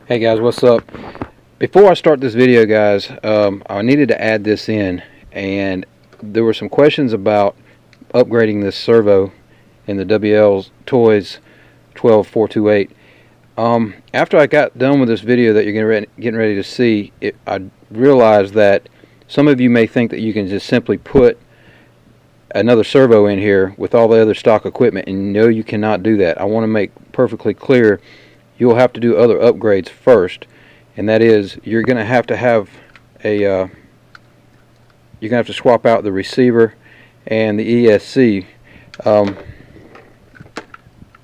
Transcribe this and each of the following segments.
Hey guys, what's up? Before I start this video, guys, I needed to add this in, and there were some questions about upgrading this servo in the WLToys 12428. After I got done with this video that you're getting ready to see, I realized that some of you may think that you can just simply put another servo in here with all the other stock equipment, and no, you cannot do that. I want to make perfectly clear you'll have to do other upgrades first, and that is you're going to have a you're going to have to swap out the receiver and the ESC.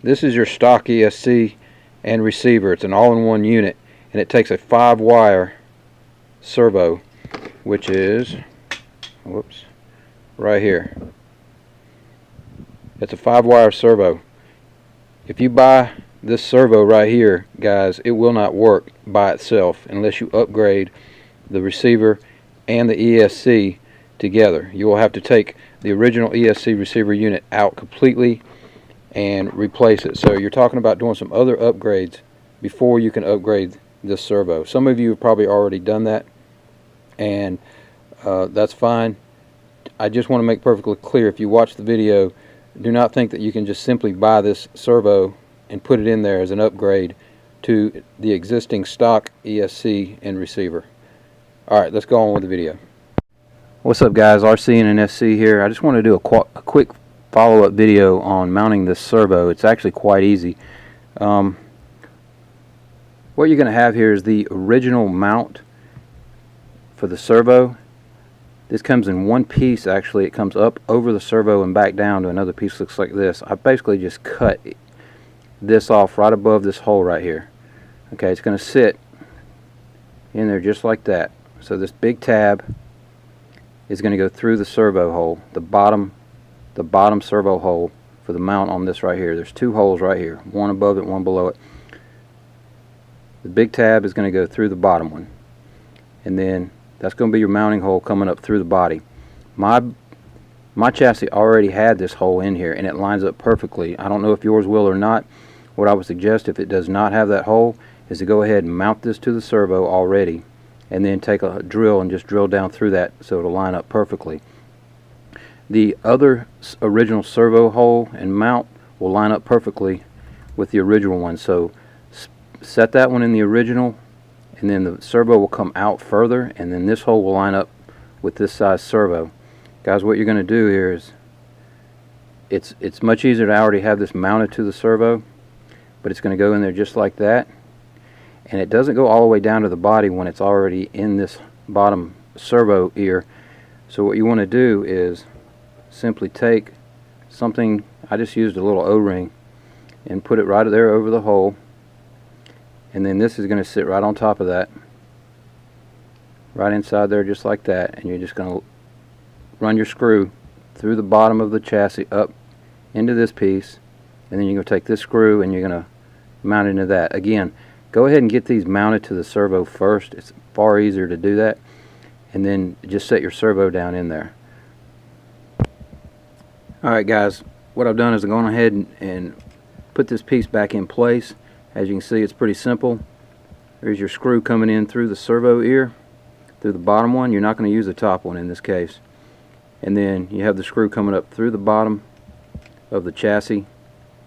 This is your stock ESC and receiver. It's an all-in-one unit, and it takes a 5-wire servo, which is right here. It's a 5-wire servo. If you buy this servo right here, guys, it will not work by itself unless you upgrade the receiver and the ESC together. You will have to take the original ESC receiver unit out completely and replace it. So you're talking about doing some other upgrades before you can upgrade this servo. Some of you have probably already done that, and that's fine. I just want to make perfectly clear, if you watch the video, do not think that you can just simply buy this servo and put it in there as an upgrade to the existing stock ESC and receiver. Alright, let's go on with the video. What's up, guys? rcinginsc here. I just want to do a quick follow-up video on mounting this servo. It's actually quite easy. What you're going to have here is the original mount for the servo. This comes in one piece. Actually, it comes up over the servo and back down to another piece that looks like this. I basically just cut this off right above this hole right here. Okay, it's going to sit in there just like that. So this big tab is going to go through the servo hole, the bottom servo hole for the mount on this right here. There's two holes right here, one above it, one below it. The big tab is going to go through the bottom one, and then that's going to be your mounting hole coming up through the body. My chassis already had this hole in here, and it lines up perfectly. I don't know if yours will or not. What I would suggest, if it does not have that hole, is to go ahead and mount this to the servo already, and then take a drill and just drill down through that so it'll line up perfectly. The other original servo hole and mount will line up perfectly with the original one. So set that one in the original, and then the servo will come out further, and then this hole will line up with this size servo. Guys, what you're going to do here is it's much easier to already have this mounted to the servo, but it's going to go in there just like that, and it doesn't go all the way down to the body when it's already in this bottom servo ear. So what you want to do is simply take something, I just used a little O-ring, and put it right there over the hole, and then this is going to sit right on top of that, right inside there just like that, and you're just going to run your screw through the bottom of the chassis up into this piece, and then you're going to take this screw and you're going to mount it into that. Again, go ahead and get these mounted to the servo first. It's far easier to do that, and then just set your servo down in there. Alright guys, what I've done is I've gone ahead and put this piece back in place. As you can see, it's pretty simple. There's your screw coming in through the servo ear, through the bottom one. You're not going to use the top one in this case. And then you have the screw coming up through the bottom of the chassis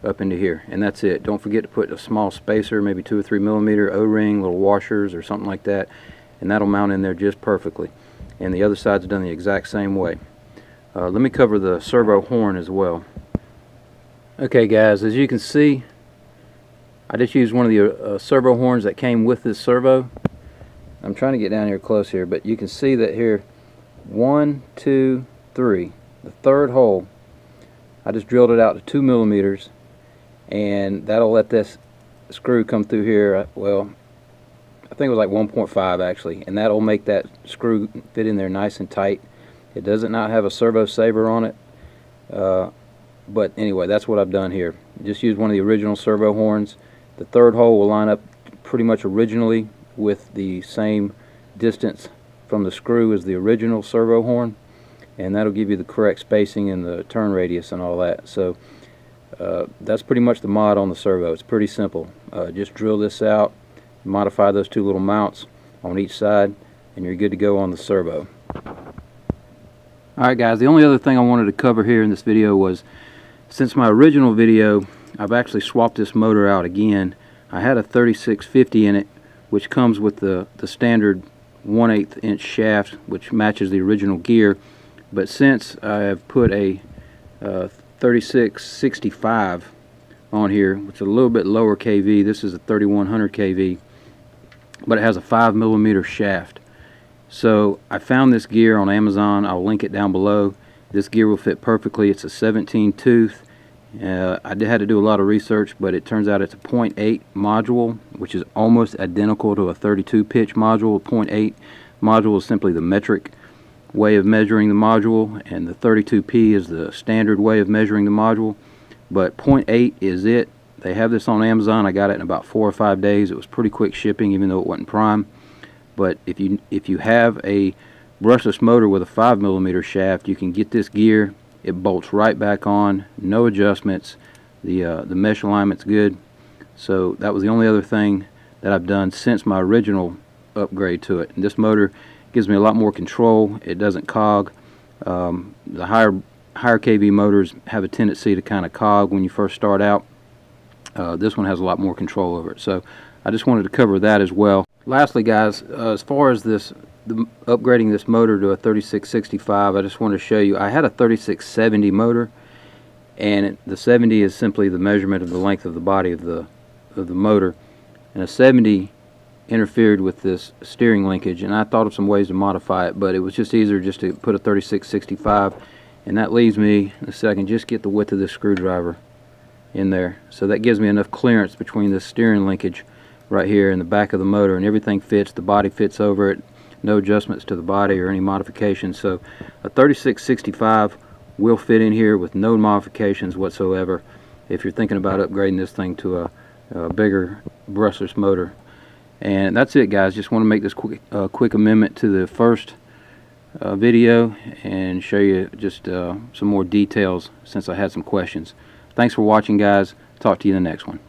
up into here, and that's it. Don't forget to put a small spacer, maybe 2 or 3 millimeter O-ring, little washers or something like that, and that'll mount in there just perfectly. And the other side's done the exact same way. Let me cover the servo horn as well. Okay guys, as you can see, I just used one of the servo horns that came with this servo. I'm trying to get down here close here, but you can see that here, 1, 2, 3, the third hole, I just drilled it out to 2 millimeters, and that'll let this screw come through here. Well, I think it was like 1.5 actually, and that'll make that screw fit in there nice and tight. It does not have a servo saver on it, but anyway, that's what I've done here. Just use one of the original servo horns. The third hole will line up pretty much originally with the same distance from the screw as the original servo horn, and that'll give you the correct spacing and the turn radius and all that. So that's pretty much the mod on the servo. It's pretty simple. Just drill this out, modify those two little mounts on each side, and you're good to go on the servo. Alright guys, the only other thing I wanted to cover here in this video was, since my original video, I've actually swapped this motor out again. I had a 3650 in it, which comes with the standard 1/8 inch shaft, which matches the original gear. But since I have put a 3665 on here, which is a little bit lower kV, this is a 3100 kV, but it has a 5mm shaft. So I found this gear on Amazon. I'll link it down below. This gear will fit perfectly. It's a 17 tooth. I had to do a lot of research, but it turns out it's a 0.8 module, which is almost identical to a 32 pitch module. A 0.8 module is simply the metric way of measuring the module, and the 32P is the standard way of measuring the module. But 0.8 is it. They have this on Amazon. I got it in about 4 or 5 days. It was pretty quick shipping, even though it wasn't prime. But if you have a brushless motor with a 5mm shaft, you can get this gear. It bolts right back on, no adjustments. The mesh alignment's good. So that was the only other thing that I've done since my original upgrade to it. And this motor gives me a lot more control. It doesn't cog. The higher kV motors have a tendency to kind of cog when you first start out. This one has a lot more control over it. So I just wanted to cover that as well. Lastly guys, as far as upgrading this motor to a 3665, I just want to show you, I had a 3670 motor, and the 70 is simply the measurement of the length of the body of the motor, and a 70 interfered with this steering linkage, and I thought of some ways to modify it, but it was just easier just to put a 3665, and that leaves me, in a second, just get the width of this screwdriver in there. So that gives me enough clearance between this steering linkage right here in the back of the motor, and everything fits. The body fits over it. No adjustments to the body or any modifications. So a 3665 will fit in here with no modifications whatsoever if you're thinking about upgrading this thing to a bigger brushless motor. And that's it guys. Just want to make this quick amendment to the first video and show you just some more details since I had some questions. Thanks for watching guys. Talk to you in the next one.